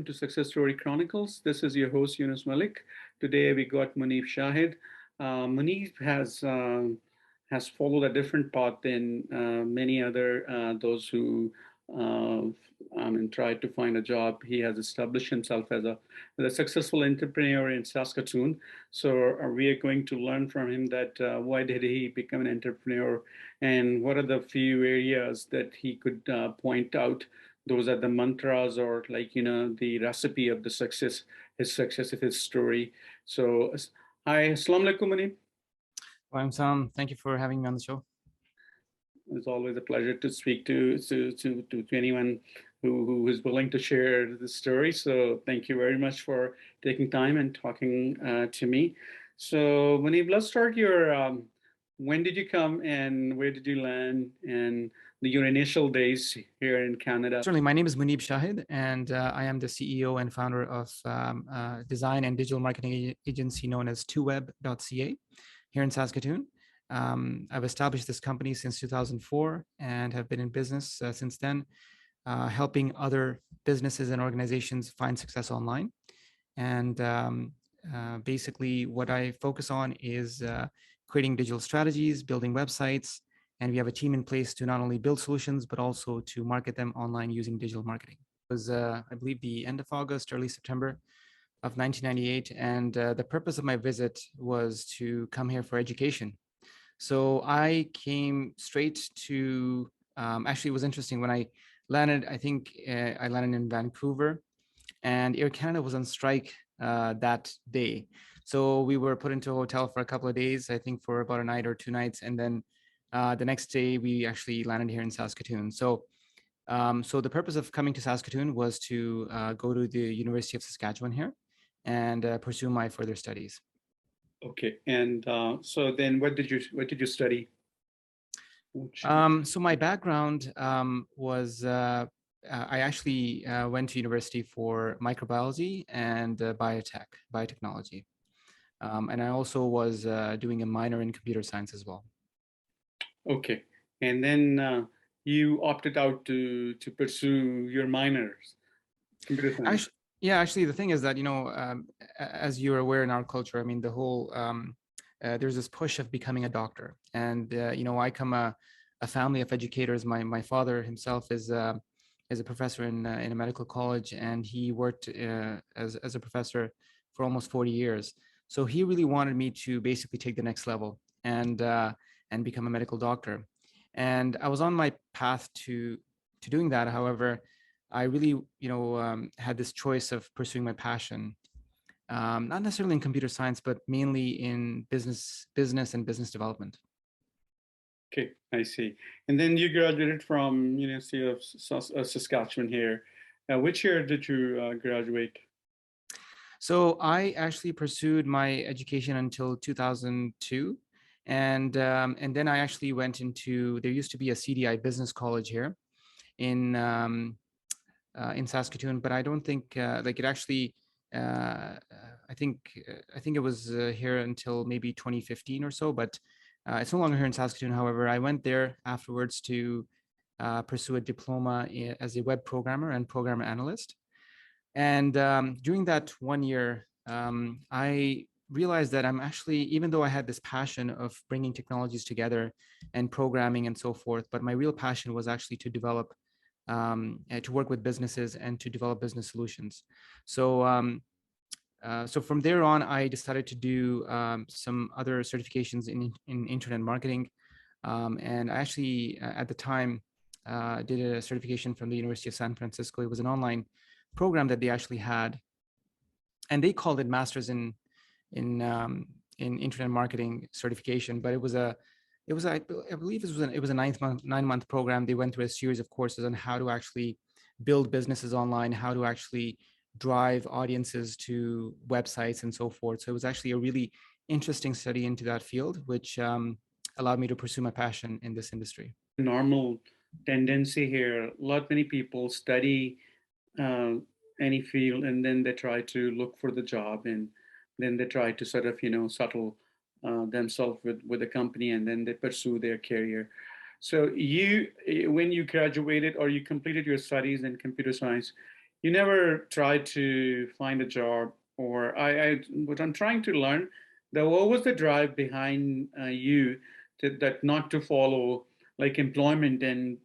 welcome to Success Story Chronicles. This is your host, Yunus Malik. Today we got Mouneeb Shahid. Mouneeb has followed a different path than many other those who tried to find a job. He has established himself as a successful entrepreneur in Saskatoon. So we are going to learn from him that why did he become an entrepreneur, and what are the few areas that he could point out. Those are the mantras, or the recipe of the success. His success is his story. So hi, assalamu alaikum, Mouneeb. Sam, thank you for having me on the show. It's always a pleasure to speak to anyone who is willing to share the story. So thank you very much for taking time and talking to me. So Mouneeb, let's start your when did you come and where did you land, and your initial days here in Canada? Certainly, my name is Mouneeb Shahid, and I am the CEO and founder of design and digital marketing agency known as 2web.ca here in Saskatoon. I've established this company since 2004 and have been in business since then, helping other businesses and organizations find success online. And basically what I focus on is creating digital strategies, building websites, and we have a team in place to not only build solutions, but also to market them online using digital marketing. It was, I believe, the end of August, early September of 1998. And the purpose of my visit was to come here for education. So I came straight to, actually, it was interesting when I landed. I think I landed in Vancouver, and Air Canada was on strike that day. So we were put into a hotel for a couple of days, I think for about a night or 2 nights. And then the next day we actually landed here in Saskatoon. So the purpose of coming to Saskatoon was to go to the University of Saskatchewan here and pursue my further studies. Okay, and so then what did you study? So my background was I actually went to university for microbiology and biotechnology. And I also was doing a minor in computer science as well. Okay, and then you opted out to pursue your minors, computer science. Actually, the thing is that, as you're aware in our culture, I mean, the whole, there's this push of becoming a doctor. And, I come a family of educators. My father himself is a professor in a medical college, and he worked as a professor for almost 40 years. So he really wanted me to basically take the next level and become a medical doctor. And I was on my path to doing that. However, I really, had this choice of pursuing my passion, not necessarily in computer science, but mainly in business and business development. Okay, I see. And then you graduated from University of Saskatchewan here. Which year did you graduate? So I actually pursued my education until 2002. And then I actually went into, there used to be a CDI business college here in Saskatoon, but I don't think it actually, I think it was here until maybe 2015 or so, but it's no longer here in Saskatoon. However, I went there afterwards to pursue a diploma as a web programmer and program analyst. And during that 1 year, I realized that I'm actually, even though I had this passion of bringing technologies together and programming and so forth, but my real passion was actually to develop, to work with businesses and to develop business solutions. So so from there on, I decided to do some other certifications in internet marketing. And I actually, at the time, did a certification from the University of San Francisco. It was an online program that they actually had, and they called it Masters in Internet Marketing certification. But it was I believe it was a 9-month program. They went through a series of courses on how to actually build businesses online, how to actually drive audiences to websites and so forth. So it was actually a really interesting study into that field, which allowed me to pursue my passion in this industry. Normal tendency here, many people study any field, and then they try to look for the job, and then they try to sort of settle themselves with a company, and then they pursue their career. So when you graduated or you completed your studies in computer science, you never tried to find a job, or what I'm trying to learn, that what was the drive behind you that not to follow like employment and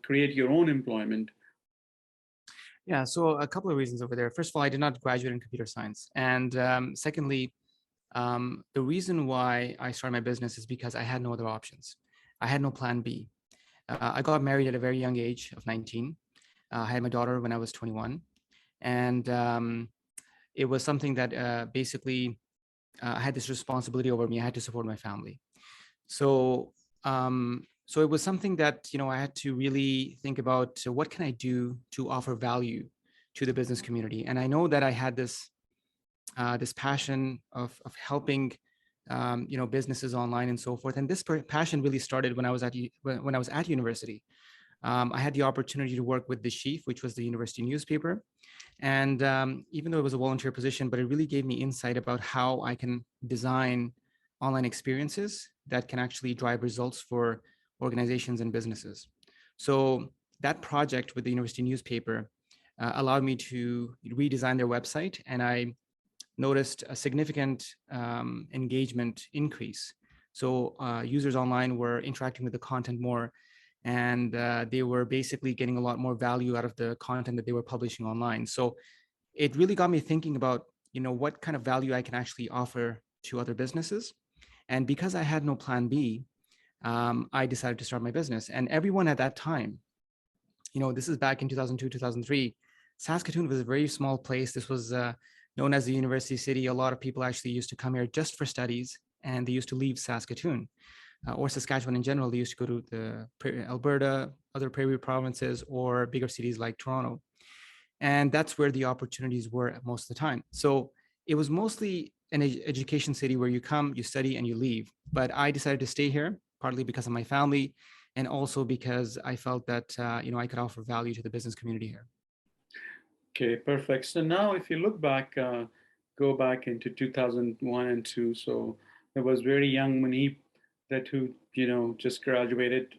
create your own employment? Yeah, so a couple of reasons over there. First of all, I did not graduate in computer science. And secondly, the reason why I started my business is because I had no other options. I had no plan B. I got married at a very young age of 19. I had my daughter when I was 21. And it was something that basically I had this responsibility over me. I had to support my family. So, so it was something that, you know, I had to really think about, so what can I do to offer value to the business community? And I know that I had this passion of helping you know, businesses online and so forth. And this passion really started when I was when I was at university. I had the opportunity to work with the Sheaf, which was the university newspaper. And even though it was a volunteer position, but it really gave me insight about how I can design online experiences that can actually drive results for organizations and businesses. So that project with the university newspaper allowed me to redesign their website, and I noticed a significant engagement increase. So users online were interacting with the content more, and they were basically getting a lot more value out of the content that they were publishing online. So it really got me thinking about, you know, what kind of value I can actually offer to other businesses. And because I had no plan B, I decided to start my business. And everyone at that time, you know, this is back in 2002, 2003. Saskatoon was a very small place. This was known as the University City. A lot of people actually used to come here just for studies, and they used to leave Saskatoon or Saskatchewan in general. They used to go to the Alberta, other prairie provinces, or bigger cities like Toronto. And that's where the opportunities were most of the time. So it was mostly an education city where you come, you study, and you leave. But I decided to stay here, partly because of my family, and also because I felt that you know, I could offer value to the business community here. Okay, perfect. So now, if you look back, go back into 2001 and two. So there was very young Mouneeb that who just graduated,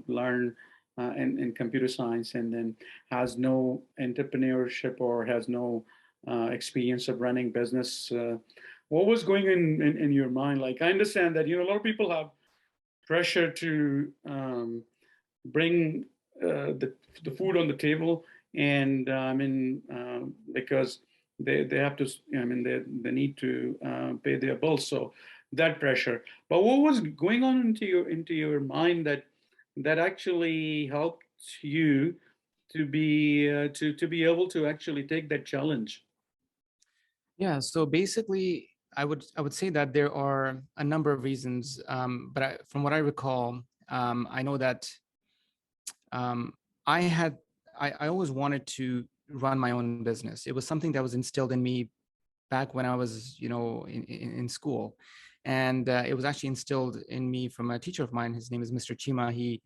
learned in computer science, and then has no entrepreneurship or has no experience of running business. What was going in your mind? Like, I understand that a lot of people have pressure to bring the food on the table, and because they have to, they need to pay their bills, so that pressure. But what was going on into your mind that actually helped you to be able to actually take that challenge? Yeah. So basically, I would say that there are a number of reasons, but from what I recall, I know that um, I had I always wanted to run my own business. It was something that was instilled in me back when I was, you know, in school, and it was actually instilled in me from a teacher of mine. His name is Mr. Chima. He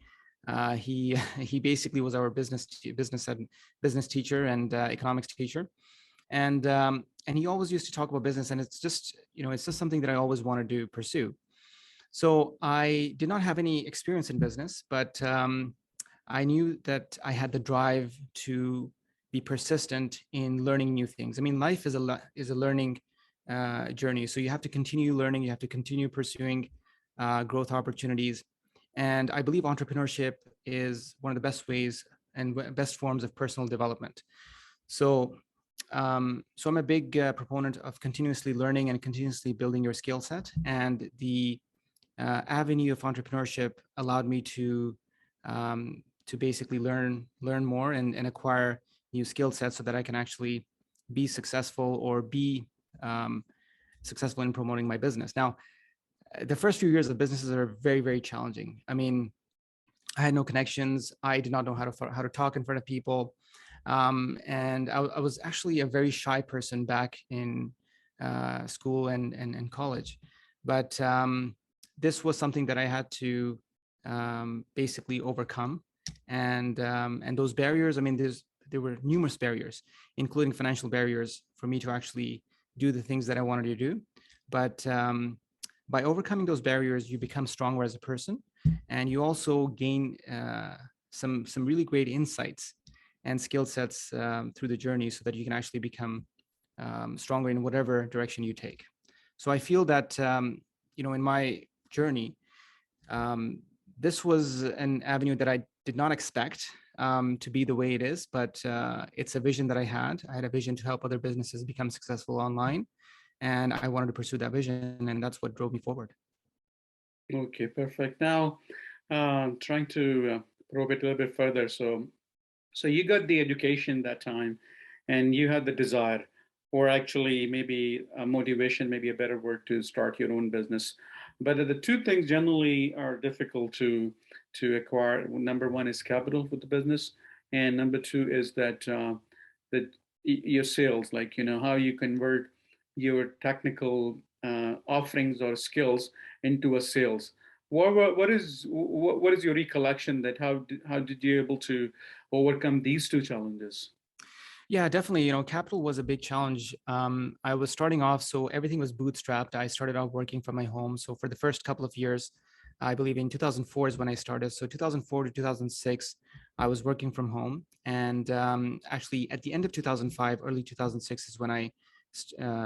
he basically was our business teacher and economics teacher, and he always used to talk about business. And it's just, you know, it's just something that I always wanted to pursue. So I did not have any experience in business, but I knew that I had the drive to be persistent in learning new things. I mean, life is a learning journey. So you have to continue learning. You have to continue pursuing growth opportunities. And I believe entrepreneurship is one of the best ways and best forms of personal development. So, so I'm a big proponent of continuously learning and continuously building your skill set. And the avenue of entrepreneurship allowed me to basically learn more and acquire new skill sets so that I can actually be successful or be um, successful in promoting my business. Now, the first few years of businesses are very, very challenging. I mean, I had no connections. I did not know how to talk in front of people, and I was actually a very shy person back in school and college. But this was something that I had to basically overcome, and those barriers. I mean, there were numerous barriers, including financial barriers, for me to actually do the things that I wanted to do. But by overcoming those barriers, you become stronger as a person, and you also gain some really great insights and skill sets through the journey so that you can actually become stronger in whatever direction you take. So I feel that, in my journey, um, this was an avenue that I did not expect to be the way it is, but it's a vision that I had. I had a vision to help other businesses become successful online, and I wanted to pursue that vision, and that's what drove me forward. Okay, perfect. Now, trying to probe it a little bit further. So you got the education that time, and you had the desire, or actually maybe a motivation, maybe a better word, to start your own business. But the two things generally are difficult to acquire. Number one is capital for the business, and number two is that your sales, like how you convert your technical offerings or skills into a sales. What is your recollection that how did you able to overcome these two challenges? Yeah, definitely. Capital was a big challenge. I was starting off, so everything was bootstrapped. I started out working from my home. So for the first couple of years, I believe in 2004 is when I started. So 2004 to 2006, I was working from home. And actually, at the end of 2005, early 2006 is when I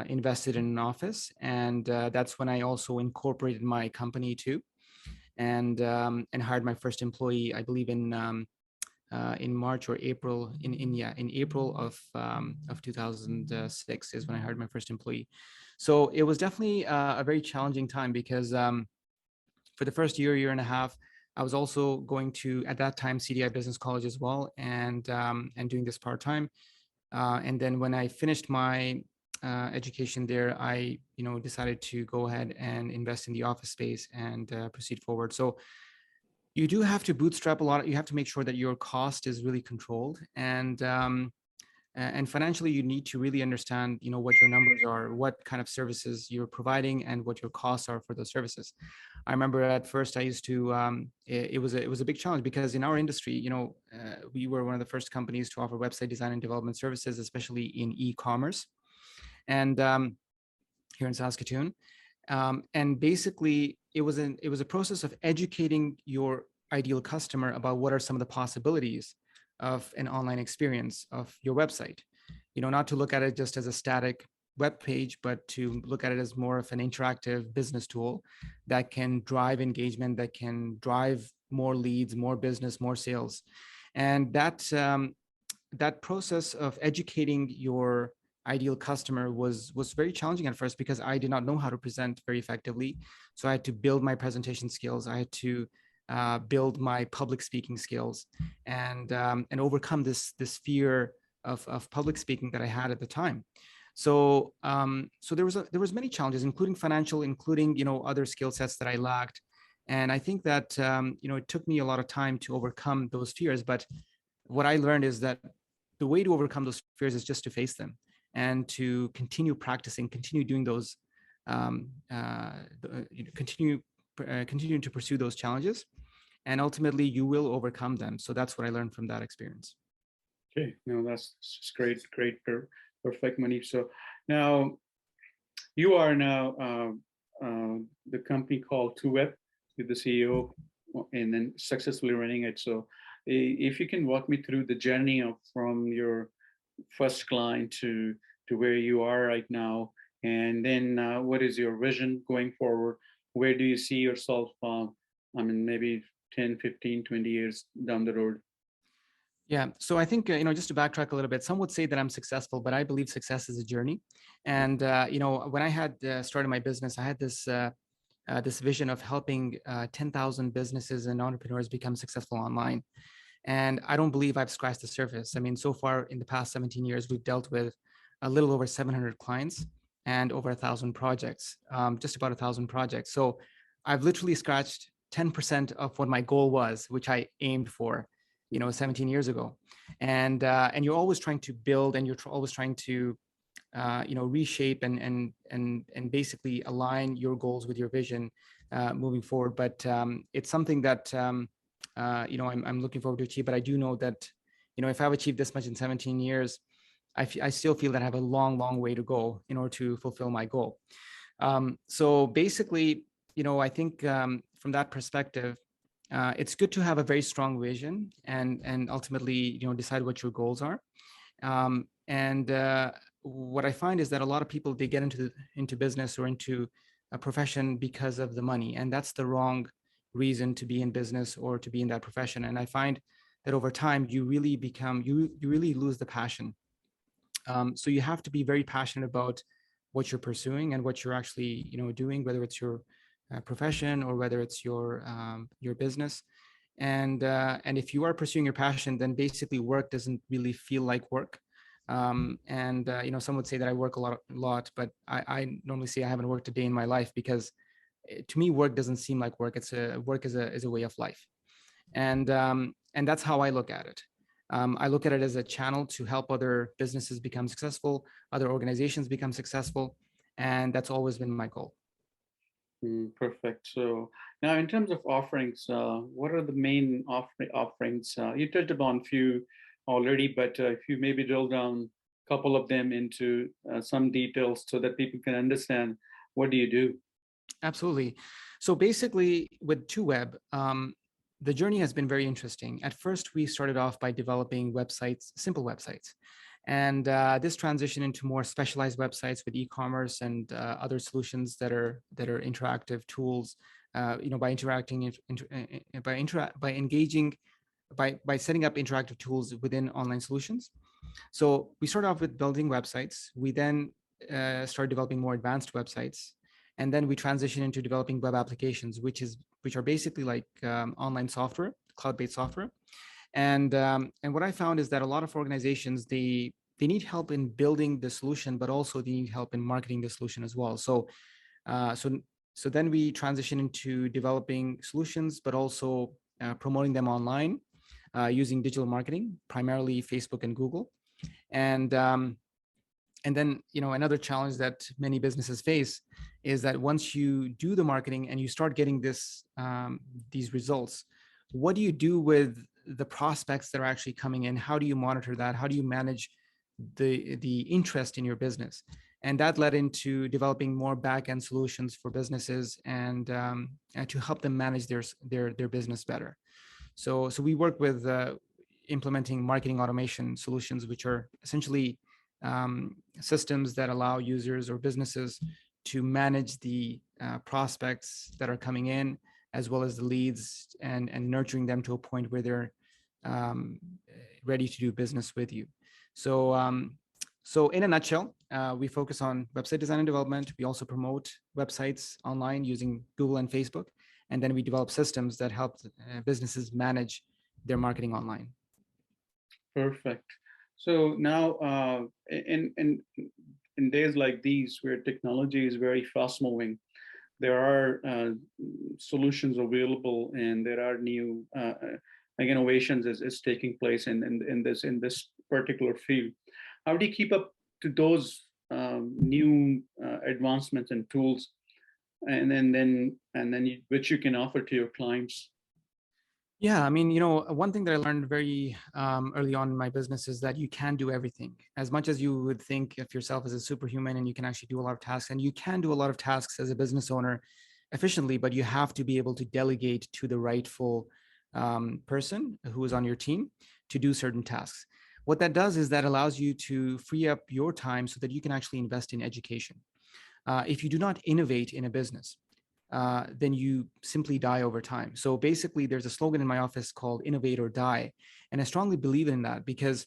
invested in an office. And that's when I also incorporated my company too, and hired my first employee, I believe in March or April in April of 2006 is when I hired my first employee. So it was definitely a very challenging time because for the first year and a half, I was also going to, at that time, CDI Business College as well, and doing this part time. And then when I finished my education there, I decided to go ahead and invest in the office space and proceed forward. So you do have to bootstrap a lot. You have to make sure that your cost is really controlled, and financially you need to really understand what your numbers are, what kind of services you're providing, and what your costs are for those services. I remember at first I used to it was a big challenge because in our industry, we were one of the first companies to offer website design and development services, especially in e-commerce, and here in Saskatoon. And basically, it was a process of educating your ideal customer about what are some of the possibilities of an online experience of your website. Not to look at it just as a static web page, but to look at it as more of an interactive business tool that can drive engagement, that can drive more leads, more business, more sales. And that process of educating your ideal customer was very challenging at first because I did not know how to present very effectively. So I had to build my presentation skills. I had to build my public speaking skills, and overcome this fear of public speaking that I had at the time. So there was many challenges, including financial, including other skill sets that I lacked. And I think that it took me a lot of time to overcome those fears. But what I learned is that the way to overcome those fears is just to face them and to continue practicing, continue doing those, continue to pursue those challenges, and ultimately you will overcome them. So that's what I learned from that experience. Okay, no, that's just great, great, perfect, Mouneeb. So now you are now the company called 2Web, with the CEO, and then successfully running it. So if you can walk me through the journey of from your first client to where you are right now, and then what is your vision going forward? Where do you see yourself? I mean, maybe 10, 15, 20 years down the road. Yeah. So I think, just to backtrack a little bit, some would say that I'm successful, but I believe success is a journey. And, when I had started my business, I had this vision of helping 10,000 businesses and entrepreneurs become successful online. And I don't believe I've scratched the surface. I mean, so far in the past 17 years, we've dealt with a little over 700 clients and over 1,000 projects, just about 1,000 projects. So I've literally scratched 10% of what my goal was, which I aimed for, 17 years ago. And you're always trying to build, and you're always trying to, reshape and basically align your goals with your vision moving forward. But it's something that I'm looking forward to achieve. But I do know that if I've achieved this much in 17 years, I still feel that I have a long, long way to go in order to fulfill my goal. So basically, I think from that perspective, It's good to have a very strong vision and ultimately, decide what your goals are. And what I find is that a lot of people, they get into business or into a profession because of the money, and that's the wrong reason to be in business or to be in that profession. And I find that over time you really become you really lose the passion. So you have to be very passionate about what you're pursuing and what you're actually doing, whether it's your profession or whether it's your business. And if you are pursuing your passion, then basically work doesn't really feel like work. And some would say that I work a lot, but I normally say I haven't worked a day in my life, because to me work doesn't seem like work. It's a work is a way of life. And that's how I look at it. I look at it as a channel to help other businesses become successful, other organizations become successful, and that's always been my goal. Perfect. So now, in terms of offerings, what are the main offerings? You touched upon a few already, but if you maybe drill down a couple of them into some details so that people can understand, what do you do? Absolutely. So basically, with 2Web, the journey has been very interesting. At first, we started off by developing websites, simple websites. And this transitioned into more specialized websites with e-commerce and other solutions that are interactive tools. By interacting, by engaging, by setting up interactive tools within online solutions. So we started off with building websites. We then started developing more advanced websites, and then we transitioned into developing web applications, which are basically like online software, cloud-based software. And what I found is that a lot of organizations, they need help in building the solution, but also they need help in marketing the solution as well. So then we transition into developing solutions, but also promoting them online using digital marketing, primarily Facebook and Google. And then another challenge that many businesses face is that once you do the marketing and you start getting these results, what do you do with the prospects that are actually coming in? How do you monitor that? How do you manage the interest in your business? And that led into developing more back-end solutions for businesses and to help them manage their business better. So we work with implementing marketing automation solutions, which are essentially systems that allow users or businesses to manage the prospects that are coming in, as well as the leads, and nurturing them to a point where they're ready to do business with you. So in a nutshell, we focus on website design and development. We also promote websites online using Google and Facebook. And then we develop systems that help businesses manage their marketing online. Perfect. So now, in days like these, where technology is very fast moving, there are solutions available, and there are new like innovations is taking place in this particular field. How do you keep up to those new advancements and tools, which you can offer to your clients? Yeah, I mean, one thing that I learned very early on in my business is that you can do everything. As much as you would think of yourself as a superhuman and you can actually do a lot of tasks, and you can do a lot of tasks as a business owner efficiently, but you have to be able to delegate to the rightful person who is on your team to do certain tasks. What that does is that allows you to free up your time so that you can actually invest in education. If you do not innovate in a business, then you simply die over time. So basically, there's a slogan in my office called "Innovate or Die," and I strongly believe in that, because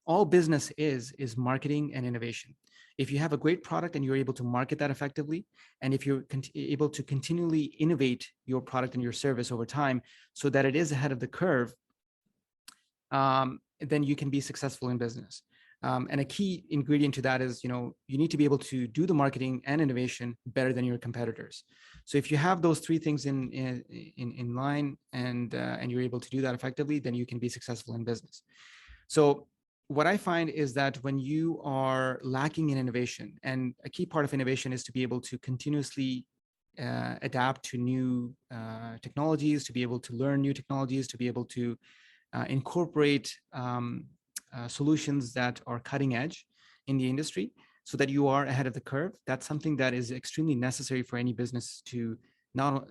all business is marketing and innovation. If you have a great product and you're able to market that effectively, and if you're able to continually innovate your product and your service over time so that it is ahead of the curve, then you can be successful in business. And a key ingredient to that is, you need to be able to do the marketing and innovation better than your competitors. So if you have those three things in line, and you're able to do that effectively, then you can be successful in business. So what I find is that when you are lacking in innovation, and a key part of innovation is to be able to continuously adapt to new technologies, to be able to learn new technologies, to be able to incorporate solutions that are cutting edge in the industry so that you are ahead of the curve. That's something that is extremely necessary for any business to not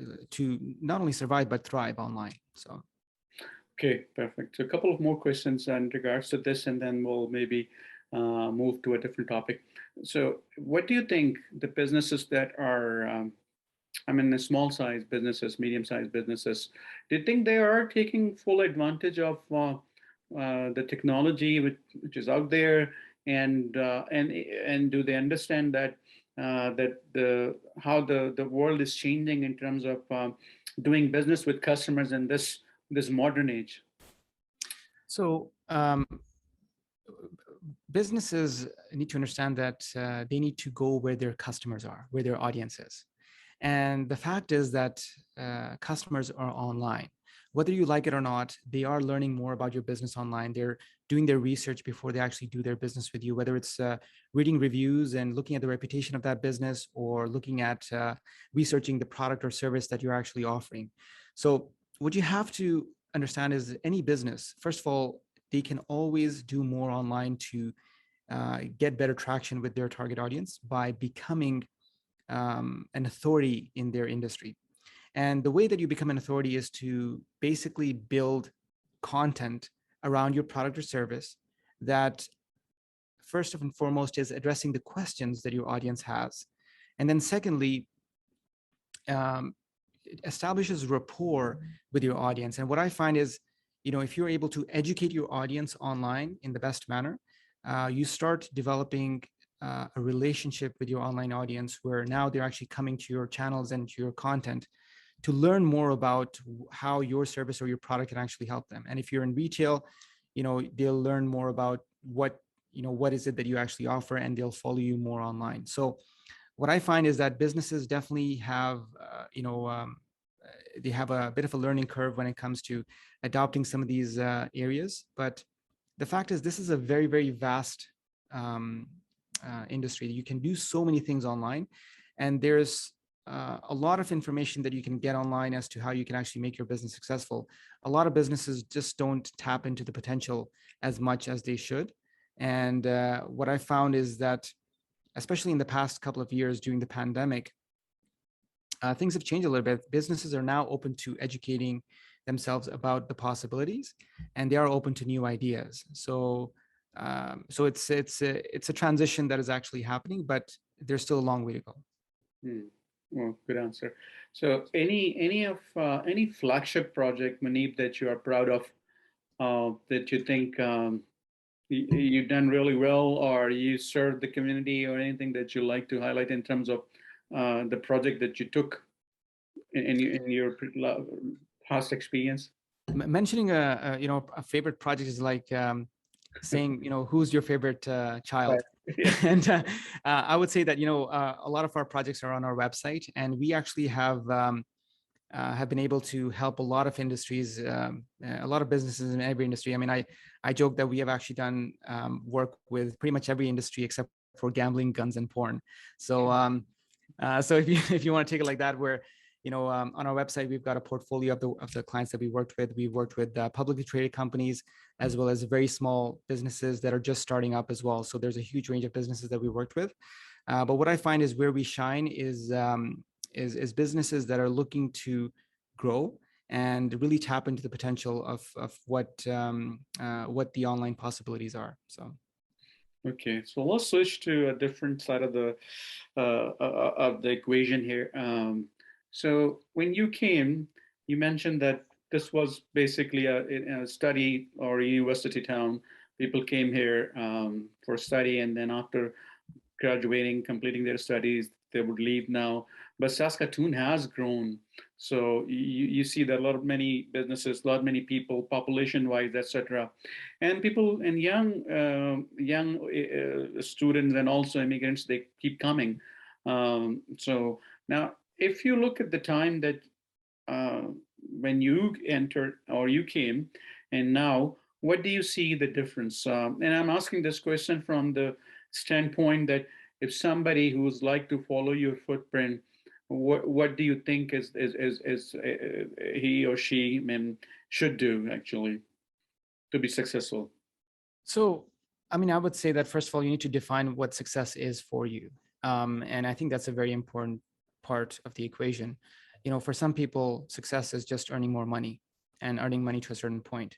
only survive but thrive online. So. Okay, perfect. So a couple of more questions in regards to this, and then we'll maybe move to a different topic. So, what do you think the businesses that are, I mean, the small size businesses, medium sized businesses, do you think they are taking full advantage of the technology which is out there, and do they understand that that the how the world is changing in terms of doing business with customers in this modern age? So businesses need to understand that they need to go where their customers are, where their audience is. And the fact is that customers are online. Whether you like it or not, they are learning more about your business online. They're doing their research before they actually do their business with you, whether it's reading reviews and looking at the reputation of that business, or looking at researching the product or service that you're actually offering. So what you have to understand is any business, first of all, they can always do more online to get better traction with their target audience by becoming an authority in their industry. And the way that you become an authority is to basically build content around your product or service that, first and foremost, is addressing the questions that your audience has. And then secondly, it establishes rapport with your audience. And what I find is, if you're able to educate your audience online in the best manner, you start developing a relationship with your online audience, where now they're actually coming to your channels and to your content to learn more about how your service or your product can actually help them. And if you're in retail, they'll learn more about what is it that you actually offer, and they'll follow you more online. So what I find is that businesses definitely have, they have a bit of a learning curve when it comes to adopting some of these areas. But the fact is, this is a very, very vast industry. You can do so many things online, and there's a lot of information that you can get online as to how you can actually make your business successful. A lot of businesses just don't tap into the potential as much as they should. And what I found is that, especially in the past couple of years during the pandemic, things have changed a little bit. Businesses are now open to educating themselves about the possibilities, and they are open to new ideas. So it's a transition that is actually happening, but there's still a long way to go. Well, good answer. So, any flagship project, Mouneeb, that you are proud of, that you think you've done really well, or you served the community, or anything that you like to highlight in terms of the project that you took in your past experience? Mentioning a favorite project is like saying, who's your favorite child? Yeah. And I would say that, a lot of our projects are on our website, and we actually have been able to help a lot of industries, a lot of businesses in every industry. I mean, I joke that we have actually done work with pretty much every industry except for gambling, guns, and porn. So so if you want to take it like that, where on our website, we've got a portfolio of the clients that we worked with. We've worked with publicly traded companies, as well as very small businesses that are just starting up as well. So there's a huge range of businesses that we worked with. But what I find is where we shine is businesses that are looking to grow and really tap into the potential of what the online possibilities are. So. Okay, so let's switch to a different side of the equation here. So when you came, you mentioned that this was basically a study or a university town. People came here for study, and then after graduating, completing their studies, they would leave now. But Saskatoon has grown. So you see that a lot of many businesses, a lot many people, population-wise, etc., and people and young students and also immigrants, they keep coming. So now, if you look at the time that uh, when you entered or you came, and now, what do you see the difference? And I'm asking this question from the standpoint that if somebody who's like to follow your footprint, what do you think is he or she should do actually to be successful? So, I mean, I would say that first of all, you need to define what success is for you, and I think that's a very important part of the equation. for some people, success is just earning more money and earning money to a certain point.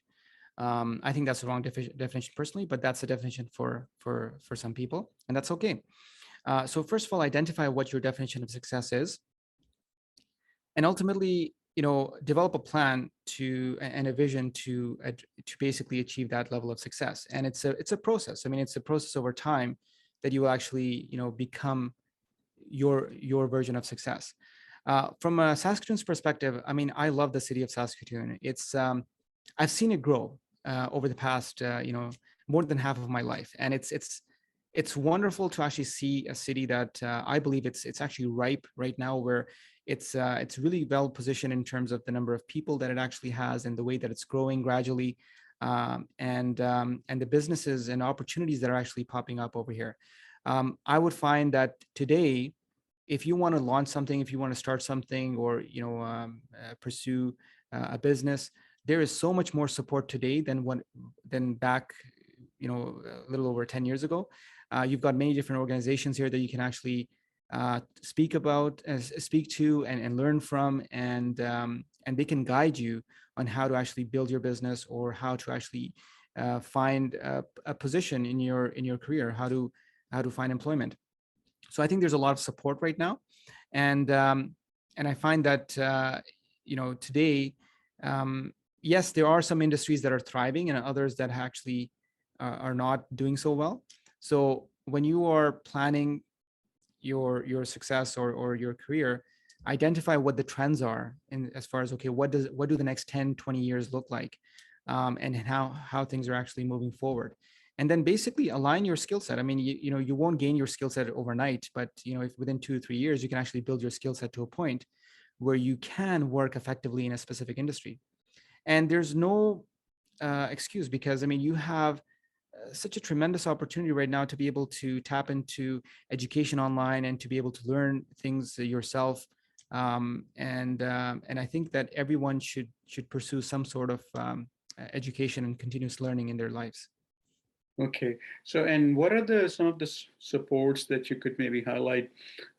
I think that's the wrong definition personally, but that's the definition for some people, and that's okay. So first of all, identify what your definition of success is, and ultimately, develop a plan to and a vision to basically achieve that level of success. And it's a process. I mean, it's a process over time that you will actually become your version of success. From a Saskatoon's perspective, I mean, I love the city of Saskatoon. It's I've seen it grow over the past more than half of my life, and it's wonderful to actually see a city that I believe it's actually ripe right now, where it's really well positioned in terms of the number of people that it actually has and the way that it's growing gradually, and the businesses and opportunities that are actually popping up over here. I would find that today, if you want to launch something, if you want to start something, or pursue a business, there is so much more support today than back, a little over 10 years ago. You've got many different organizations here that you can actually speak to and learn from, and they can guide you on how to actually build your business, or how to actually find a position in your career, how to find employment. So I think there's a lot of support right now, and I find that today, yes, there are some industries that are thriving and others that actually are not doing so well. So when you are planning your success or your career, identify what the trends are, in as far as, okay, what do the next 10, 20 years look like, and how things are actually moving forward. And then basically align your skill set. I mean, you won't gain your skill set overnight, but if within 2 or 3 years you can actually build your skill set to a point where you can work effectively in a specific industry. And there's no excuse, because I mean, you have such a tremendous opportunity right now to be able to tap into education online and to be able to learn things yourself. And I think that everyone should pursue some sort of education and continuous learning in their lives. Okay. So, and what are some of the supports that you could maybe highlight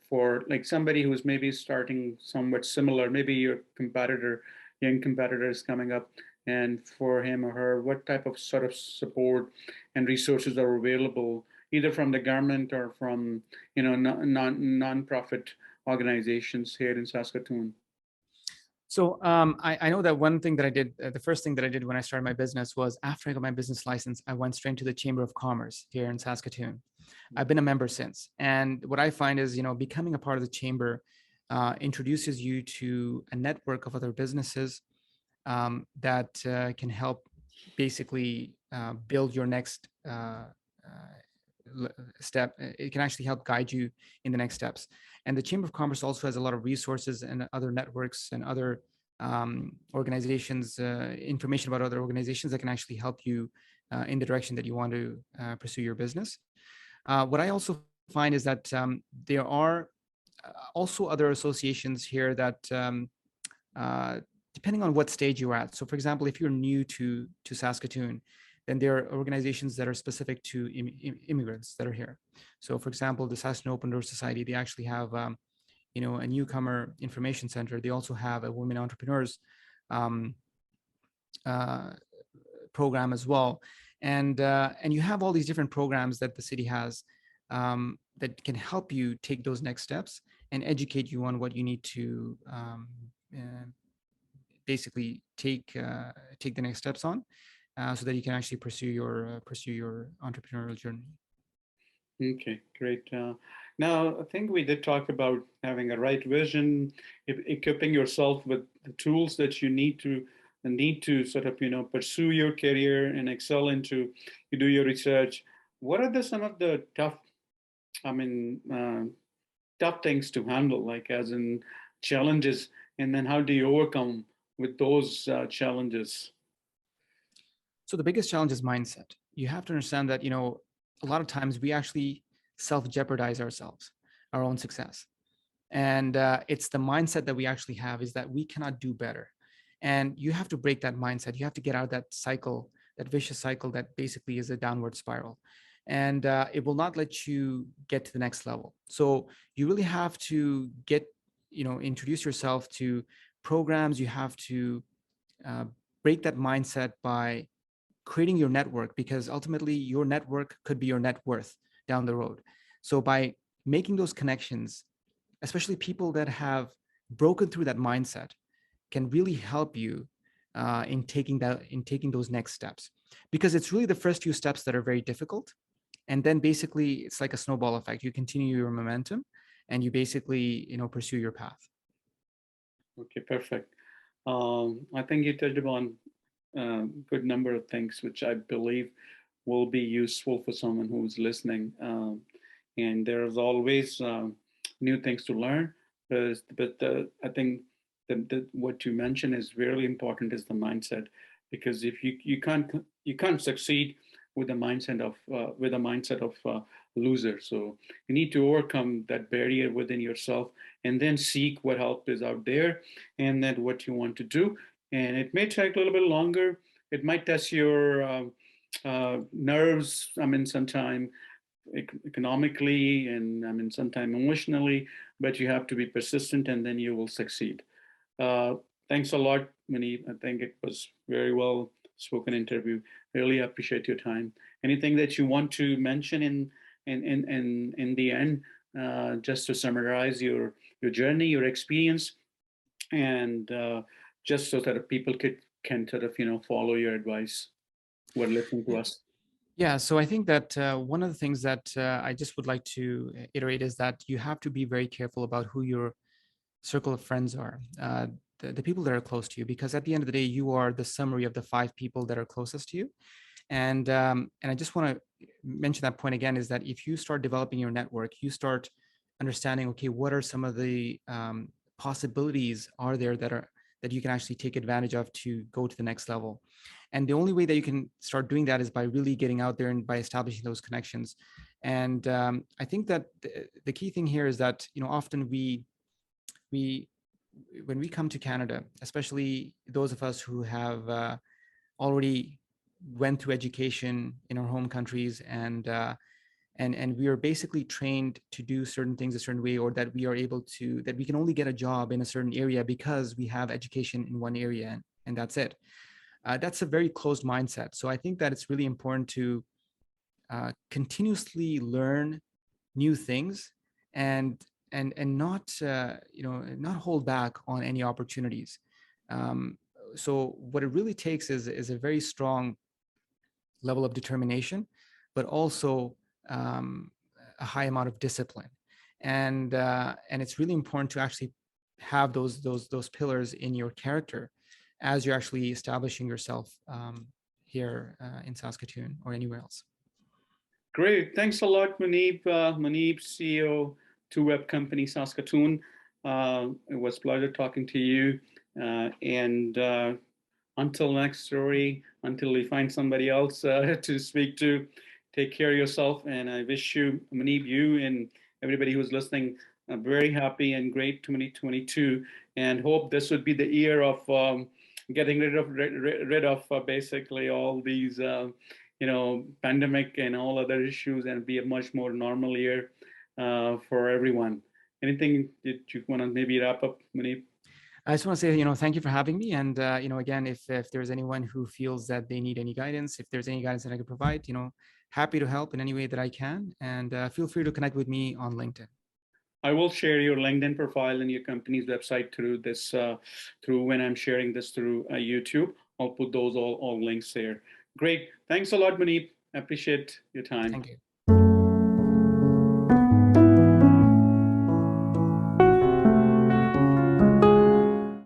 for like somebody who's maybe starting somewhat similar, maybe your competitor, young competitor is coming up, and for him or her, what type of sort of support and resources are available, either from the government or from, non-profit organizations here in Saskatoon? So I know that one thing that I did, the first thing that I did when I started my business was, after I got my business license, I went straight to the Chamber of Commerce here in Saskatoon. I've been a member since. And what I find is, becoming a part of the chamber introduces you to a network of other businesses that can help basically build your next step. It can actually help guide you in the next steps. And the Chamber of Commerce also has a lot of resources and other networks and other organizations, information about other organizations that can actually help you in the direction that you want to pursue your business. What I also find is that there are also other associations here that, depending on what stage you're at. So for example, if you're new to Saskatoon, then there are organizations that are specific to immigrants that are here. So for example, the Saskatoon Open Door Society, they actually have a newcomer information center. They also have a women entrepreneurs um, uh, program as well. And you have all these different programs that the city has that can help you take those next steps and educate you on what you need to basically take the next steps on, so that you can actually pursue your entrepreneurial journey. Okay, great. Now, I think we did talk about having a right vision, equipping yourself with the tools that you need to sort of pursue your career and excel into. You do your research. What are some of the I mean, tough things to handle, like as in challenges, and then how do you overcome with those challenges? So the biggest challenge is mindset. You have to understand that, a lot of times we actually self-jeopardize ourselves, our own success. And it's the mindset that we actually have, is that we cannot do better. And you have to break that mindset. You have to get out of that cycle, that vicious cycle that basically is a downward spiral. And it will not let you get to the next level. So you really have to get introduce yourself to programs. You have to uh, break that mindset by creating your network, because ultimately your network could be your net worth down the road. So by making those connections, especially people that have broken through that mindset, can really help you in taking those next steps, because it's really the first few steps that are very difficult, and then basically it's like a snowball effect. You continue your momentum and you basically pursue your path. Okay, perfect. I think you touched upon a good number of things which I believe will be useful for someone who's listening. And there's always new things to learn. But I think what you mentioned is really important, is the mindset, because if you can't succeed with the mindset of loser. So you need to overcome that barrier within yourself, and then seek what help is out there, and then what you want to do. And it may take a little bit longer. It might test your nerves. I mean, sometime economically, and I mean, sometime emotionally, but you have to be persistent, and then you will succeed. Uh, Thanks a lot, Mouneeb. I think it was very well spoken interview. Really appreciate your time. Anything that you want to mention in the end, just to summarize your journey, your experience, and just so that people can sort of follow your advice who are listening to us. Yeah, so I think that one of the things that I just would like to iterate is that you have to be very careful about who your circle of friends are, the people that are close to you, because at the end of the day, you are the summary of the 5 people that are closest to you. And I just want to mention that point again, is that if you start developing your network, you start understanding, okay, what are some of the possibilities are there that you can actually take advantage of to go to the next level. And the only way that you can start doing that is by really getting out there and by establishing those connections. And I think that the key thing here is that often we when we come to Canada, especially those of us who have already went through education in our home countries, and we are basically trained to do certain things a certain way, or that we are able to, that we can only get a job in a certain area because we have education in one area, and that's it. That's a very closed mindset. So I think that it's really important to continuously learn new things, and not not hold back on any opportunities. So what it really takes is a very strong level of determination, but also a high amount of discipline. And it's really important to actually have those pillars in your character as you're actually establishing yourself here in Saskatoon or anywhere else. Great. Thanks a lot, Mouneeb. Mouneeb, CEO, Two Web Company, Saskatoon. It was a pleasure talking to you. And until next story, until we find somebody else to speak to, take care of yourself. And I wish you, Mouneeb, you and everybody who's listening, a very happy and great 2022. And hope this would be the year of getting rid of basically all these pandemic and all other issues, and be a much more normal year for everyone. Anything that you want to maybe wrap up, Mouneeb? I just want to say, thank you for having me. And, again, if there's anyone who feels that they need any guidance, if there's any guidance that I could provide, happy to help in any way that I can. And feel free to connect with me on LinkedIn. I will share your LinkedIn profile and your company's website through when I'm sharing this through YouTube. I'll put those all links there. Great. Thanks a lot, Mouneeb. I appreciate your time. Thank you.